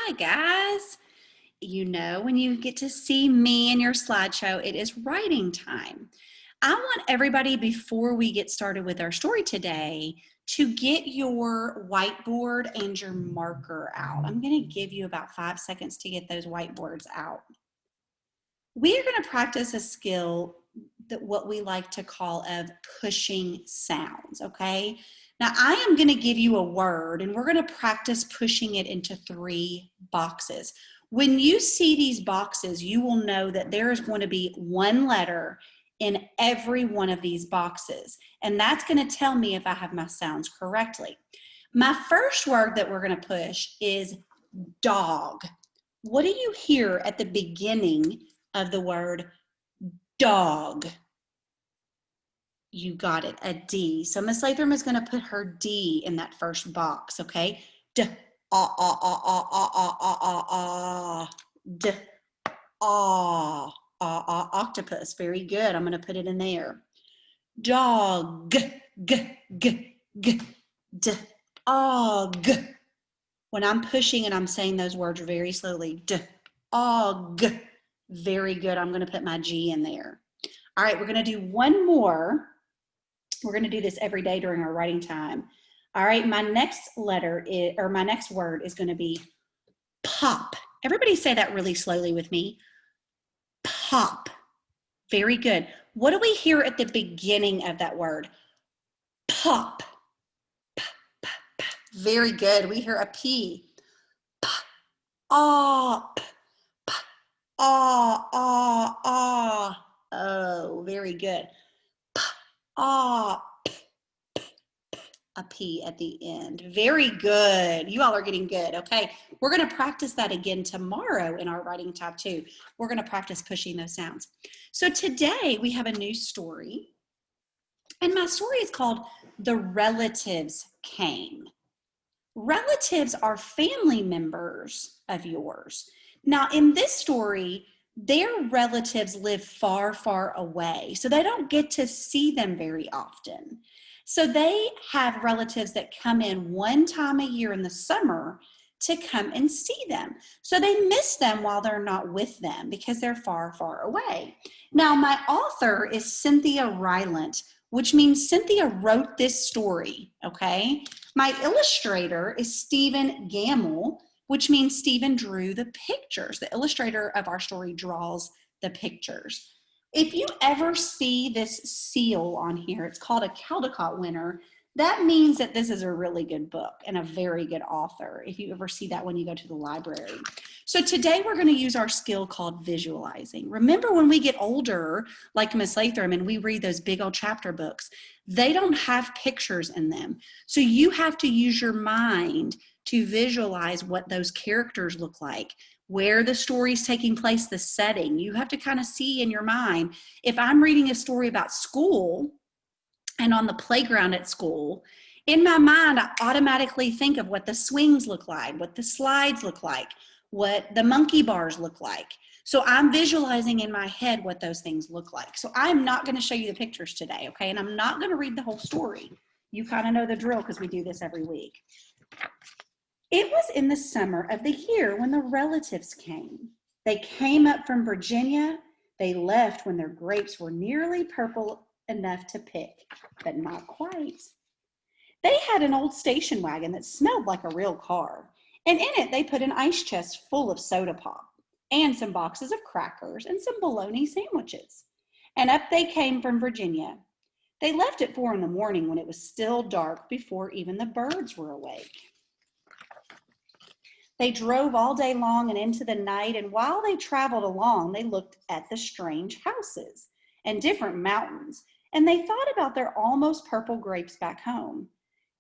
Hi guys. You know, when you get to see me in your slideshow, it is writing time. I want everybody, before we get started with our story today, to get your whiteboard and your marker out. I'm going to give you about 5 seconds to get those whiteboards out. We are going to practice a skill that what we like to call of pushing sounds, okay? Now I am going to give you a word and we're going to practice pushing it into 3 boxes. When you see these boxes, you will know that there is going to be one letter in every one of these boxes, and that's going to tell me if I have my sounds correctly. My first word that we're going to push is dog. What do you hear at the beginning of the word dog? You got it, a D. So Miss Latham is going to put her D in that first box, okay? D, ah, ah, ah, ah, ah, ah, ah, ah, ah. D, ah, ah, ah, octopus. Very good. I'm going to put it in there. Dog, g, g, g, d, og. When I'm pushing and I'm saying those words very slowly, d, og. Very good. I'm going to put my G in there. All right, we're going to do one more. We're going to do this every day during our writing time. All right, my next letter is, or my next word is going to be pop. Everybody say that really slowly with me. Pop. Very good. What do we hear at the beginning of that word? Pop. P, p, p. Very good. We hear a P. P, ah, p, p, ah, ah, ah. Oh, very good. P, ah, a P at the end. Very good. You all are getting good. Okay. We're going to practice that again tomorrow in our writing time too. We're going to practice pushing those sounds. So today we have a new story. And my story is called The Relatives Came. Relatives are family members of yours. Now in this story, their relatives live far, far away. So they don't get to see them very often. So they have relatives that come in one time a year in the summer to come and see them. So they miss them while they're not with them because they're far, far away. Now, my author is Cynthia Rylant, which means Cynthia wrote this story, okay? My illustrator is Stephen Gamble, which means Stephen drew the pictures. The illustrator of our story draws the pictures. If you ever see this seal on here, it's called a Caldecott winner. That means that this is a really good book and a very good author, if you ever see that when you go to the library. So today we're going to use our skill called visualizing. Remember when we get older, like Miss Latham, and we read those big old chapter books, they don't have pictures in them. So you have to use your mind to visualize what those characters look like, where the story's taking place, the setting. You have to kind of see in your mind. If I'm reading a story about school and on the playground at school, in my mind, I automatically think of what the swings look like, what the slides look like, what the monkey bars look like. So I'm visualizing in my head what those things look like. So I'm not going to show you the pictures today, okay? And I'm not going to read the whole story. You kind of know the drill because we do this every week. It was in the summer of the year when the relatives came. They came up from Virginia. They left when their grapes were nearly purple enough to pick, but not quite. They had an old station wagon that smelled like a real car, and in it they put an ice chest full of soda pop and some boxes of crackers and some bologna sandwiches. And up they came from Virginia. They left at 4 in the morning when it was still dark before even the birds were awake. They drove all day long and into the night, and while they traveled along, they looked at the strange houses and different mountains, and they thought about their almost purple grapes back home.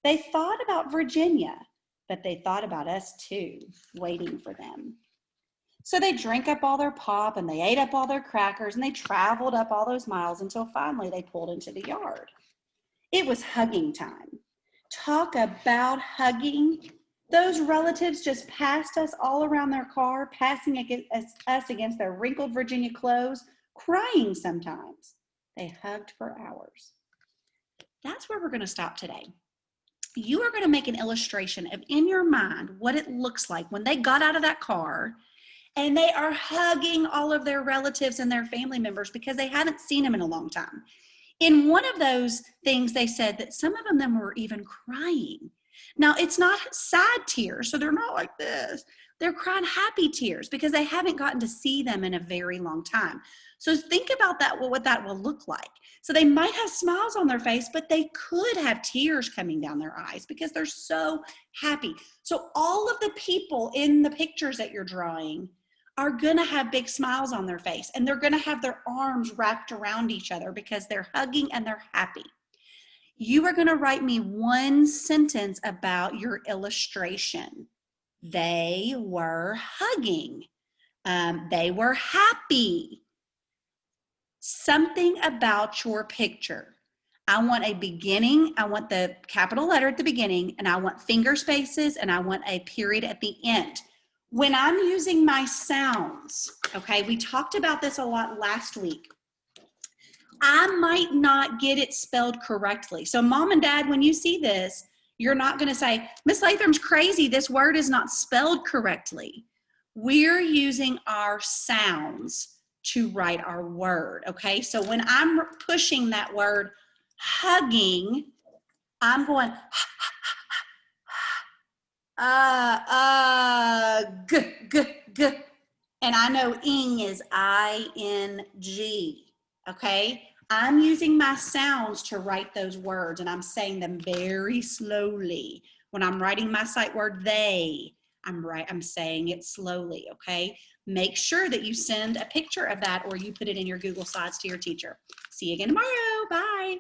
They thought about Virginia, but they thought about us too, waiting for them. So they drank up all their pop and they ate up all their crackers and they traveled up all those miles until finally they pulled into the yard. It was hugging time. Talk about hugging. Those relatives just passed us all around their car, passing us against their wrinkled Virginia clothes, crying sometimes. They hugged for hours. That's where we're going to stop today. you are going to make an illustration of in your mind what it looks like when they got out of that car and they are hugging all of their relatives and their family members because they haven't seen them in a long time. In one of those things, they said that some of them were even crying. Now, it's not sad tears, so they're not like this. They're crying happy tears because they haven't gotten to see them in a very long time. So think about that, what that will look like. So they might have smiles on their face, but they could have tears coming down their eyes because they're so happy. So all of the people in the pictures that you're drawing are gonna have big smiles on their face, and they're gonna have their arms wrapped around each other because they're hugging and they're happy. You are gonna write me one sentence about your illustration. They were hugging. They were happy. Something about your picture. I want a beginning, I want the capital letter at the beginning, and I want finger spaces, and I want a period at the end. When I'm using my sounds, okay, we talked about this a lot last week. I might not get it spelled correctly. So mom and dad, when you see this, you're not going to say, Miss Latham's crazy, this word is not spelled correctly. We're using our sounds to write our word, okay? So when I'm pushing that word hugging, I'm going g, g, g. And I know ing is I-N-G, okay? I'm using my sounds to write those words, and I'm saying them very slowly. When I'm writing my sight word they, I'm saying it slowly, okay? Make sure that you send a picture of that or you put it in your Google Slides to your teacher. See you again tomorrow. Bye.